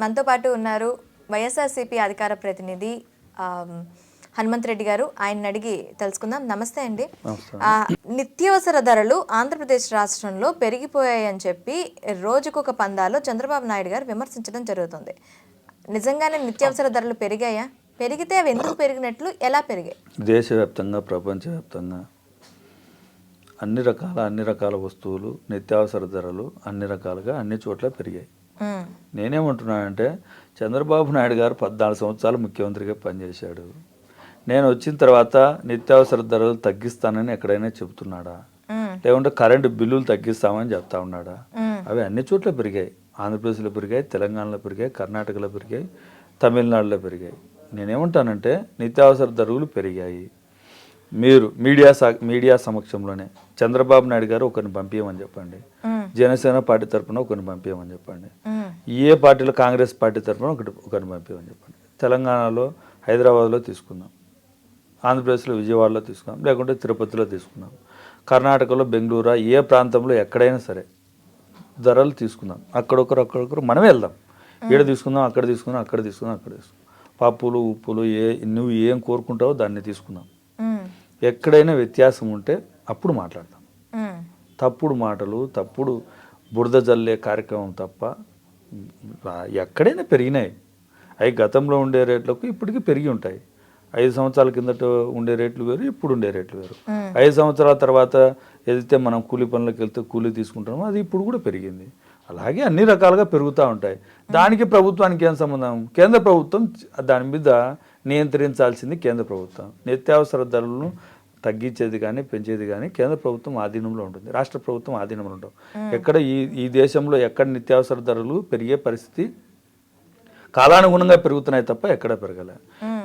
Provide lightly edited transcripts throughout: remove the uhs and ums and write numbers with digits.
మనతో పాటు ఉన్నారు వైఎస్ఆర్సీపీ అధికార ప్రతినిధి హనుమంత్ రెడ్డి గారు. ఆయన అడిగి తెలుసుకుందాం. నమస్తే అండి. నిత్యావసర ధరలు ఆంధ్రప్రదేశ్ రాష్ట్రంలో పెరిగిపోయాయని చెప్పి రోజుకొక పందాలో చంద్రబాబు నాయుడు గారు విమర్శించడం జరుగుతుంది. నిజంగానే నిత్యావసర ధరలు పెరిగాయా? పెరిగితే అవి ఎందుకు పెరిగినట్లు, ఎలా పెరిగాయి? దేశవ్యాప్తంగా ప్రపంచవ్యాప్తంగా అన్ని రకాల వస్తువులు నిత్యావసర ధరలు అన్ని రకాలుగా అన్ని చోట్ల పెరిగాయి. నేనేమంటున్నానంటే చంద్రబాబు నాయుడు గారు 14 సంవత్సరాలు ముఖ్యమంత్రిగా పనిచేశాడు. నేను వచ్చిన తర్వాత నిత్యావసర ధరలు తగ్గిస్తానని ఎక్కడైనా చెబుతున్నాడా? లేకుంటే కరెంటు బిల్లులు తగ్గిస్తామని చెప్తా ఉన్నాడా? అవి అన్ని చోట్ల పెరిగాయి. ఆంధ్రప్రదేశ్లో పెరిగాయి, తెలంగాణలో పెరిగాయి, కర్ణాటకలో పెరిగాయి, తమిళనాడులో పెరిగాయి. నేనేమంటానంటే నిత్యావసర ధరలు పెరిగాయి. మీరు మీడియా సమక్షంలోనే చంద్రబాబు నాయుడు గారు ఒకరిని పంపించమని చెప్పండి, జనసేన పార్టీ తరఫున ఒకరిని పంపించమని చెప్పండి, ఏ పార్టీలో కాంగ్రెస్ పార్టీ తరఫున ఒకరిని పంపించమని చెప్పండి. తెలంగాణలో హైదరాబాద్లో తీసుకుందాం, ఆంధ్రప్రదేశ్లో విజయవాడలో తీసుకుందాం, లేకుంటే తిరుపతిలో తీసుకుందాం, కర్ణాటకలో బెంగళూరు, ఏ ప్రాంతంలో ఎక్కడైనా సరే ధరలు తీసుకుందాం. అక్కడొకరు మనం వెళ్దాం. ఈడ తీసుకుందాం, అక్కడ తీసుకుందాం, అక్కడ తీసుకుందాం. పప్పులు ఉప్పులు నువ్వు ఏం కోరుకుంటావో దాన్ని తీసుకుందాం. ఎక్కడైనా వ్యత్యాసం ఉంటే అప్పుడు మాట్లాడతాం. తప్పుడు మాటలు, తప్పుడు బురద జల్లే కార్యక్రమం తప్ప ఎక్కడైనా పెరిగినాయి. అవి గతంలో ఉండే రేట్లకు ఇప్పటికీ పెరిగి ఉంటాయి. 5 సంవత్సరాల కిందట ఉండే రేట్లు వేరు, ఇప్పుడు ఉండే రేట్లు వేరు. 5 సంవత్సరాల తర్వాత ఏదైతే మనం కూలి పనులకు వెళ్తే కూలీ తీసుకుంటామో అది ఇప్పుడు కూడా పెరిగింది. అలాగే అన్ని రకాలుగా పెరుగుతూ ఉంటాయి. దానికి ప్రభుత్వానికి ఏం సంబంధం? కేంద్ర ప్రభుత్వం దాని మీద నియంత్రించాల్సింది కేంద్ర ప్రభుత్వం. నిత్యావసర ధరలను తగ్గించేది కానీ పెంచేది కానీ కేంద్ర ప్రభుత్వం ఆధీనంలో ఉంటుంది, రాష్ట్ర ప్రభుత్వం ఆధీనంలో ఉండవు. ఎక్కడ ఈ దేశంలో ఎక్కడ నిత్యావసర ధరలు పెరిగే పరిస్థితి కాలానుగుణంగా పెరుగుతున్నాయి తప్ప ఎక్కడ పెరగలే.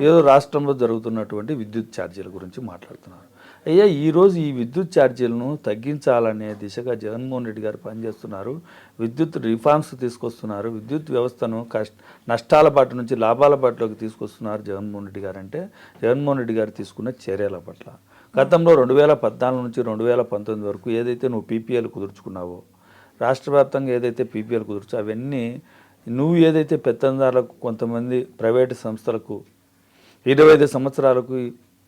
ఏదో రాష్ట్రంలో జరుగుతున్నటువంటి విద్యుత్ ఛార్జీల గురించి మాట్లాడుతున్నారు. అయ్యా, ఈరోజు ఈ విద్యుత్ ఛార్జీలను తగ్గించాలనే దిశగా జగన్మోహన్ రెడ్డి గారు పనిచేస్తున్నారు. విద్యుత్ రిఫార్మ్స్ తీసుకొస్తున్నారు. విద్యుత్ వ్యవస్థను నష్టాల బాట నుంచి లాభాల బాటలోకి తీసుకొస్తున్నారు జగన్మోహన్ రెడ్డి గారు. అంటే జగన్మోహన్ రెడ్డి గారు తీసుకున్న చర్యల పట్ల గతంలో 2014 నుంచి 2019 వరకు ఏదైతే నువ్వు పీపీఎల్ కుదుర్చుకున్నావో, రాష్ట్ర వ్యాప్తంగా ఏదైతే పీపీఎల్ కుదుర్చో అవన్నీ నువ్వు ఏదైతే పెత్తందారులకు కొంతమంది ప్రైవేటు సంస్థలకు 25 సంవత్సరాలకు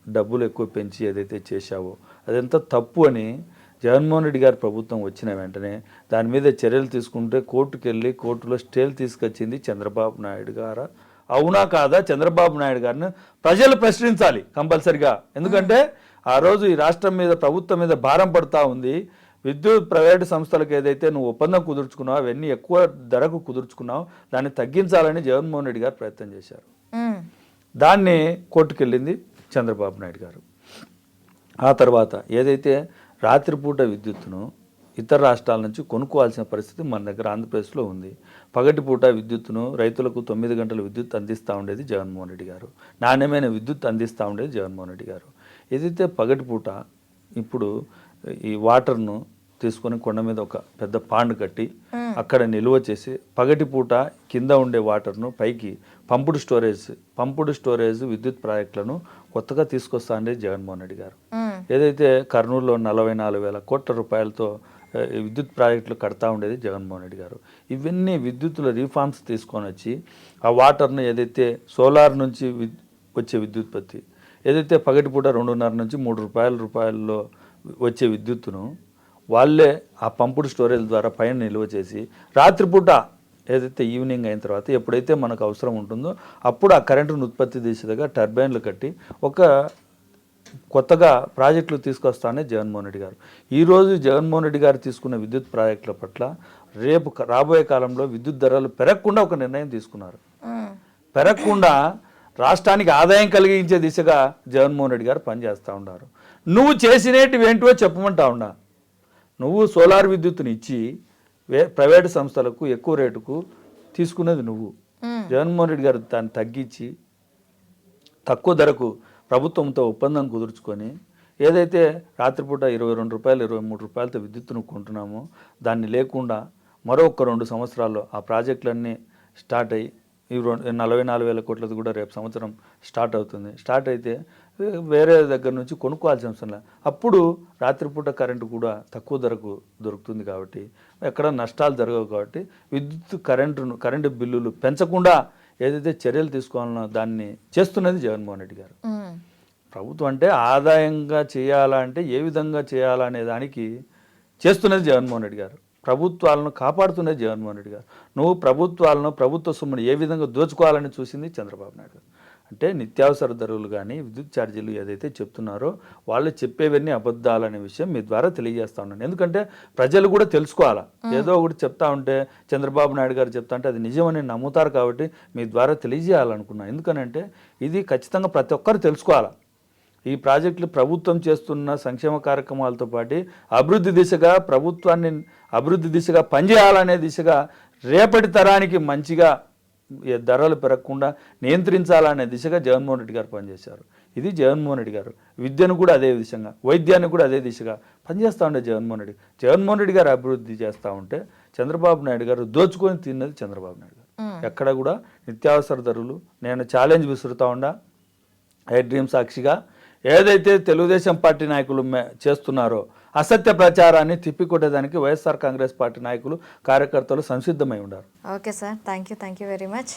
డబ్బులు ఎక్కువ పెంచి ఏదైతే చేశావో అదంతా తప్పు అని జగన్మోహన్ రెడ్డి గారి ప్రభుత్వం వచ్చిన వెంటనే దాని మీద చర్యలు తీసుకుంటే కోర్టులో స్టేలు తీసుకొచ్చింది చంద్రబాబు నాయుడు గారు. అవునా కాదా? చంద్రబాబు నాయుడు గారిని ప్రజలు ప్రశ్నించాలి కంపల్సరిగా. ఎందుకంటే ఆ రోజు ఈ రాష్ట్రం మీద ప్రభుత్వం మీద భారం పడుతూ ఉంది. విద్యుత్ ప్రైవేటు సంస్థలకు ఏదైతే నువ్వు ఒప్పందం కుదుర్చుకున్నావు అవన్నీ ఎక్కువ ధరకు కుదుర్చుకున్నావు, దాన్ని తగ్గించాలని జగన్మోహన్ రెడ్డి గారు ప్రయత్నం చేశారు. దాన్ని కోర్టుకెళ్ళింది చంద్రబాబు నాయుడు గారు. ఆ తర్వాత ఏదైతే రాత్రిపూట విద్యుత్తును ఇతర రాష్ట్రాల నుంచి కొనుక్కోవాల్సిన పరిస్థితి మన దగ్గర ఆంధ్రప్రదేశ్లో ఉంది. పగటిపూట విద్యుత్తును రైతులకు 9 గంటల విద్యుత్ అందిస్తూ ఉండేది జగన్మోహన్ రెడ్డి గారు. నాణ్యమైన విద్యుత్ అందిస్తూ ఉండేది జగన్మోహన్ రెడ్డి గారు. ఏదైతే పగటిపూట ఇప్పుడు ఈ వాటర్ను తీసుకొని కొండ మీద ఒక పెద్ద పాండ్ కట్టి అక్కడ నిల్వ చేసి పగటిపూట కింద ఉండే వాటర్ను పైకి పంపుడు స్టోరేజ్ విద్యుత్ ప్రాజెక్టులను కొత్తగా తీసుకొస్తా ఉండేది జగన్మోహన్ రెడ్డి గారు. ఏదైతే కర్నూలులో 44,000 కోట్ల రూపాయలతో విద్యుత్ ప్రాజెక్టులు కడతా ఉండేది జగన్మోహన్ రెడ్డి గారు. ఇవన్నీ విద్యుత్తుల రీఫార్మ్స్ తీసుకొని వచ్చి ఆ వాటర్ను ఏదైతే సోలార్ నుంచి వచ్చే విద్యుత్పత్తి ఏదైతే పగటిపూట 2.5 నుంచి 3 రూపాయల్లో వచ్చే విద్యుత్తును వాళ్ళే ఆ పంపుడు స్టోరేజ్ ద్వారా పైన నిల్వ చేసి రాత్రిపూట ఏదైతే ఈవినింగ్ అయిన తర్వాత ఎప్పుడైతే మనకు అవసరం ఉంటుందో అప్పుడు ఆ కరెంటును ఉత్పత్తి చేసేదిగా టర్బైన్లు కట్టి ఒక కొత్తగా ప్రాజెక్టులు తీసుకొస్తానే జగన్మోహన్ రెడ్డి గారు. ఈరోజు జగన్మోహన్ రెడ్డి గారు తీసుకున్న విద్యుత్ ప్రాజెక్టుల పట్ల రేపు రాబోయే కాలంలో విద్యుత్ ధరలు పెరగకుండా ఒక నిర్ణయం తీసుకున్నారు. పెరగకుండా రాష్ట్రానికి ఆదాయం కలిగించే దిశగా జగన్మోహన్ రెడ్డి గారు పనిచేస్తూ ఉన్నారు. నువ్వు చేసినవి ఏంటో చెప్పమంటా ఉన్నా. నువ్వు సోలార్ విద్యుత్తుని ఇచ్చి ప్రైవేటు సంస్థలకు ఎక్కువ రేటుకు తీసుకున్నది నువ్వు. జగన్మోహన్ రెడ్డి గారు దాన్ని తగ్గించి తక్కువ ధరకు ప్రభుత్వంతో ఒప్పందం కుదుర్చుకొని ఏదైతే రాత్రిపూట 22 రూపాయలు 23 రూపాయలతో విద్యుత్తును కొంటున్నామో దాన్ని లేకుండా మరొక 2 సంవత్సరాల్లో ఆ ప్రాజెక్టులన్నీ స్టార్ట్ అయ్యి ఈ 44,000 కోట్లది కూడా రేపు సంవత్సరం స్టార్ట్ అవుతుంది. స్టార్ట్ అయితే వేరే దగ్గర నుంచి కొనుక్కోవాల్సిన అవసరం లేదు. అప్పుడు రాత్రిపూట కరెంటు కూడా తక్కువ ధరకు దొరుకుతుంది కాబట్టి ఎక్కడ నష్టాలు జరగవు. కాబట్టి విద్యుత్ కరెంటు బిల్లులు పెంచకుండా ఏదైతే చర్యలు తీసుకోవాలనో దాన్ని చేస్తున్నది జగన్మోహన్ రెడ్డి గారు. ప్రభుత్వం అంటే ఆదాయంగా చేయాలంటే ఏ విధంగా చేయాలనే దానికి చేస్తున్నది జగన్మోహన్ రెడ్డి గారు. ప్రభుత్వాలను కాపాడుతున్నది జగన్మోహన్ రెడ్డి గారు. నువ్వు ప్రభుత్వ సొమ్మును ఏ విధంగా దోచుకోవాలని చూసింది చంద్రబాబు నాయుడు గారు. అంటే నిత్యావసర ధరలు కానీ విద్యుత్ ఛార్జీలు ఏదైతే చెప్తున్నారో వాళ్ళు చెప్పేవన్నీ అబద్ధాలనే విషయం మీ ద్వారా తెలియజేస్తా ఉన్నాను. ఎందుకంటే ప్రజలు కూడా తెలుసుకోవాలా. ఏదో ఒకటి చెప్తా ఉంటే చంద్రబాబు నాయుడు గారు చెప్తా ఉంటే అది నిజమని నమ్ముతారు. కాబట్టి మీ ద్వారా తెలియజేయాలనుకున్నాను. ఎందుకనంటే ఇది ఖచ్చితంగా ప్రతి ఒక్కరు తెలుసుకోవాలా. ఈ ప్రాజెక్టులు ప్రభుత్వం చేస్తున్న సంక్షేమ కార్యక్రమాలతో పాటు ప్రభుత్వాన్ని అభివృద్ధి దిశగా పనిచేయాలనే దిశగా రేపటి తరానికి మంచిగా ధరలు పెరగకుండా నియంత్రించాలనే దిశగా జగన్మోహన్ రెడ్డి గారు పనిచేశారు. ఇది జగన్మోహన్ రెడ్డి గారు. విద్యను కూడా అదే దిశగా, వైద్యాన్ని కూడా అదే దిశగా పనిచేస్తూ ఉండే జగన్మోహన్ రెడ్డి గారు అభివృద్ధి చేస్తూ ఉంటే చంద్రబాబు నాయుడు గారు దోచుకొని తిన్నది చంద్రబాబు నాయుడు గారు. ఎక్కడ కూడా నిత్యావసర ధరలు నేను ఛాలెంజ్ విసురుతా ఉండా ఐ డ్రీమ్ సాక్షిగా ఏదైతే తెలుగుదేశం పార్టీ నాయకులు చేస్తున్నారో అసత్య ప్రచారాన్ని తిప్పికొట్టేదానికి వైఎస్ఆర్ కాంగ్రెస్ పార్టీ నాయకులు కార్యకర్తలు సంసిద్ధమై ఉన్నారు. Okay sir, thank you very much.